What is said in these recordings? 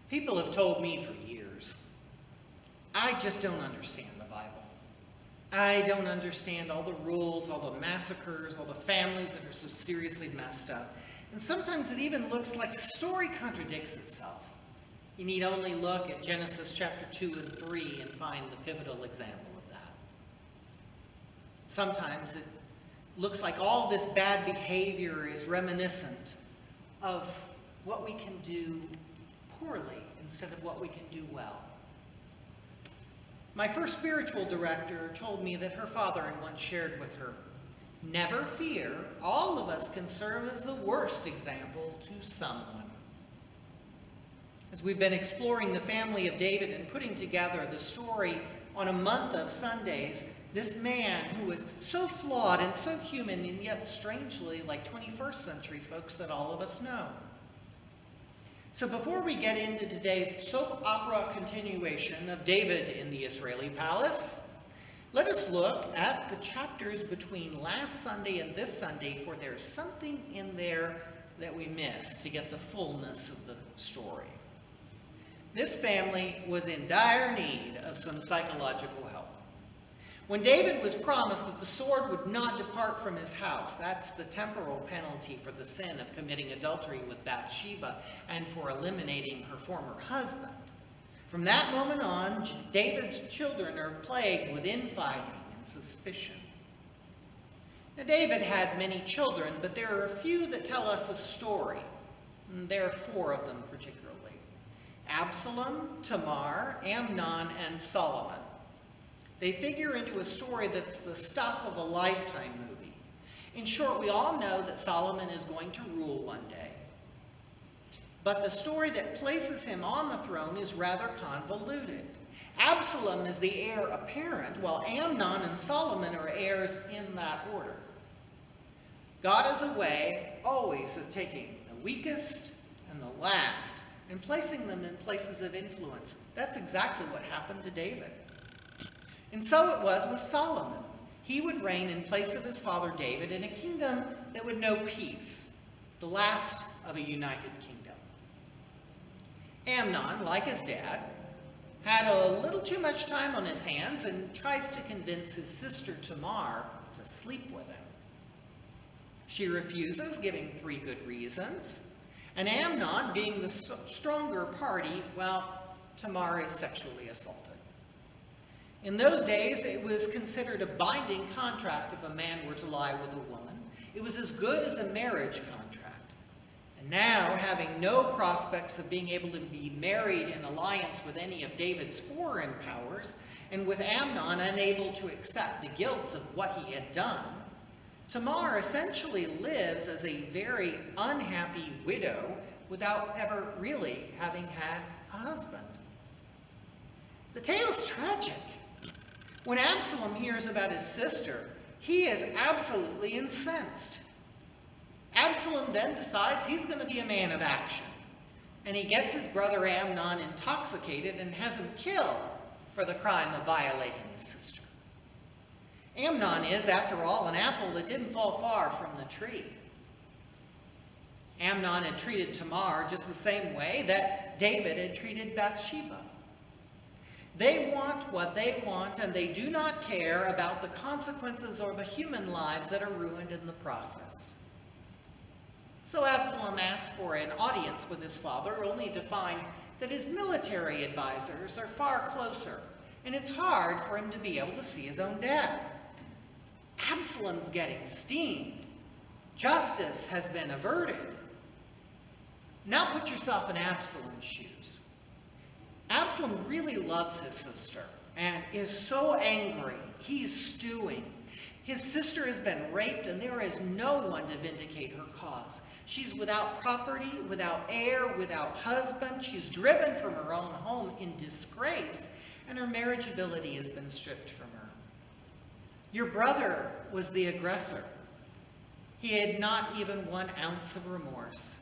People have told me for years, I just don't understand the Bible. I don't understand all the rules, all the massacres, all the families that are so seriously messed up. And sometimes it even looks like the story contradicts itself. You need only look at Genesis chapter 2 and 3 and find the pivotal example of that. Sometimes it looks like all this bad behavior is reminiscent of what we can do poorly instead of what we can do well. My first spiritual director told me that her father had once shared with her, "Never fear, all of us can serve as the worst example to someone." As we've been exploring the family of David and putting together the story on a month of Sundays, this man who was so flawed and so human and yet strangely like 21st century folks that all of us know. So before we get into today's soap opera continuation of David in the Israeli palace, let us look at the chapters between last Sunday and this Sunday, for there's something in there that we missed to get the fullness of the story. This family was in dire need of some psychological help. When David was promised that the sword would not depart from his house, that's the temporal penalty for the sin of committing adultery with Bathsheba and for eliminating her former husband. From that moment on, David's children are plagued with infighting and suspicion. Now, David had many children, but there are a few that tell us a story. And there are 4 of them particularly: Absalom, Tamar, Amnon, and Solomon. They figure into a story that's the stuff of a Lifetime movie. In short, we all know that Solomon is going to rule one day. But the story that places him on the throne is rather convoluted. Absalom is the heir apparent, while Amnon and Solomon are heirs in that order. God has a way always of taking the weakest and the last and placing them in places of influence. That's exactly what happened to David. And so it was with Solomon. He would reign in place of his father David in a kingdom that would know peace, the last of a united kingdom. Amnon, like his dad, had a little too much time on his hands and tries to convince his sister Tamar to sleep with him. She refuses, giving 3 good reasons. And Amnon, being the stronger party, well, Tamar is sexually assaulted. In those days, it was considered a binding contract if a man were to lie with a woman. It was as good as a marriage contract. And now, having no prospects of being able to be married in alliance with any of David's foreign powers, and with Amnon unable to accept the guilt of what he had done, Tamar essentially lives as a very unhappy widow without ever really having had a husband. The tale is tragic. When Absalom hears about his sister, he is absolutely incensed. Absalom then decides he's going to be a man of action, and he gets his brother Amnon intoxicated and has him killed for the crime of violating his sister. Amnon is, after all, an apple that didn't fall far from the tree. Amnon had treated Tamar just the same way that David had treated Bathsheba. They want what they want, and they do not care about the consequences or the human lives that are ruined in the process. So Absalom asks for an audience with his father, only to find that his military advisors are far closer, and it's hard for him to be able to see his own dad. Absalom's getting steamed. Justice has been averted. Now put yourself in Absalom's shoes. Absalom really loves his sister and is so angry. He's stewing. His sister has been raped, and there is no one to vindicate her cause. She's without property, without heir, without husband. She's driven from her own home in disgrace, and her marriageability has been stripped from her. Your brother was the aggressor. He had not even 1 ounce of remorse.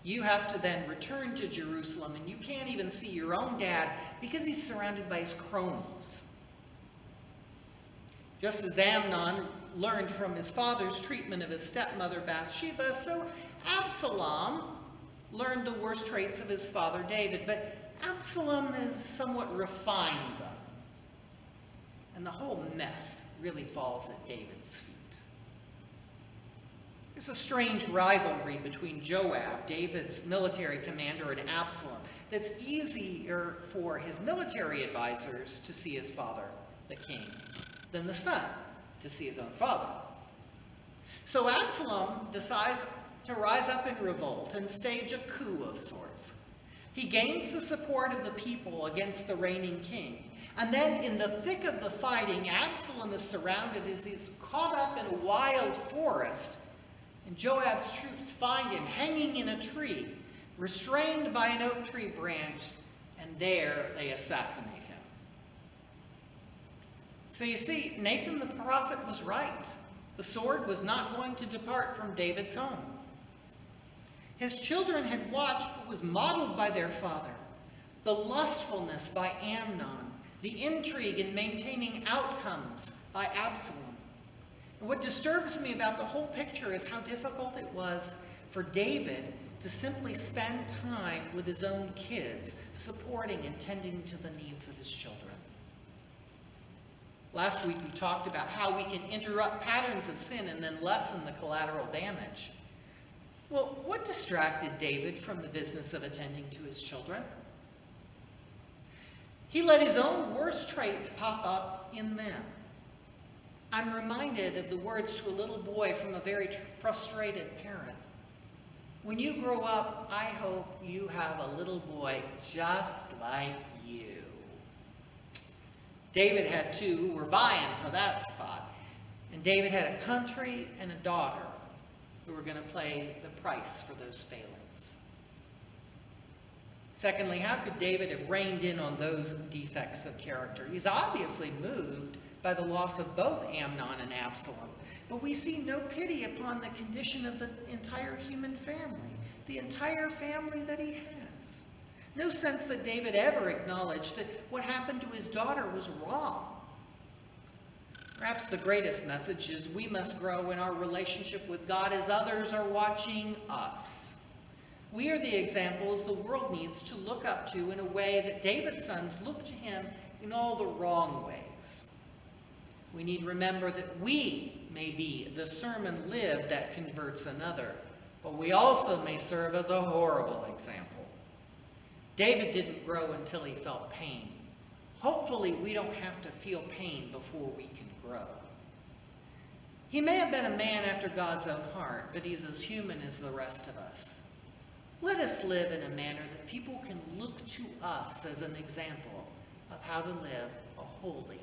You have to then return to Jerusalem, and you can't even see your own dad because he's surrounded by his cronies. Just as Amnon learned from his father's treatment of his stepmother Bathsheba, so Absalom learned the worst traits of his father David, but Absalom has somewhat refined them. And the whole mess really falls at David's feet. There's a strange rivalry between Joab, David's military commander, and Absalom that's easier for his military advisors to see his father, the king, than the son to see his own father. So Absalom decides to rise up in revolt and stage a coup of sorts. He gains the support of the people against the reigning king. And then in the thick of the fighting, Absalom is surrounded as he's caught up in a wild forest. And Joab's troops find him hanging in a tree, restrained by an oak tree branch, and there they assassinate him. So you see, Nathan the prophet was right. The sword was not going to depart from David's home. His children had watched what was modeled by their father, the lustfulness by Amnon, the intrigue in maintaining outcomes by Absalom. And what disturbs me about the whole picture is how difficult it was for David to simply spend time with his own kids, supporting and tending to the needs of his children. Last week we talked about how we can interrupt patterns of sin and then lessen the collateral damage. Well, what distracted David from the business of attending to his children? He let his own worst traits pop up in them. I'm reminded of the words to a little boy from a very frustrated parent. When you grow up, I hope you have a little boy just like you. David had two who were vying for that spot. And David had a country and a daughter who were going to pay the price for those failings. Secondly, how could David have reined in on those defects of character? He's obviously moved by the loss of both Amnon and Absalom, but we see no pity upon the condition of the entire human family, the entire family that he has. No sense that David ever acknowledged that what happened to his daughter was wrong. Perhaps the greatest message is we must grow in our relationship with God as others are watching us. We are the examples the world needs to look up to in a way that David's sons look to him in all the wrong ways. We need to remember that we may be the sermon lived that converts another, but we also may serve as a horrible example. David didn't grow until he felt pain. Hopefully, we don't have to feel pain before we can grow. He may have been a man after God's own heart, but he's as human as the rest of us. Let us live in a manner that people can look to us as an example of how to live a holy